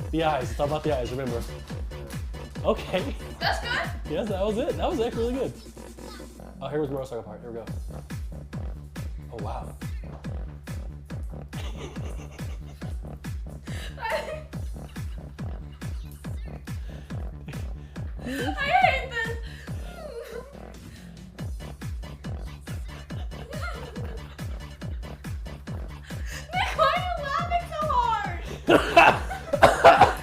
The eyes. It's all about the eyes, remember. Okay. That's good? Yes, that was it. That was actually really good. Oh, here was the motorcycle part. Here we go. Oh, wow. I hate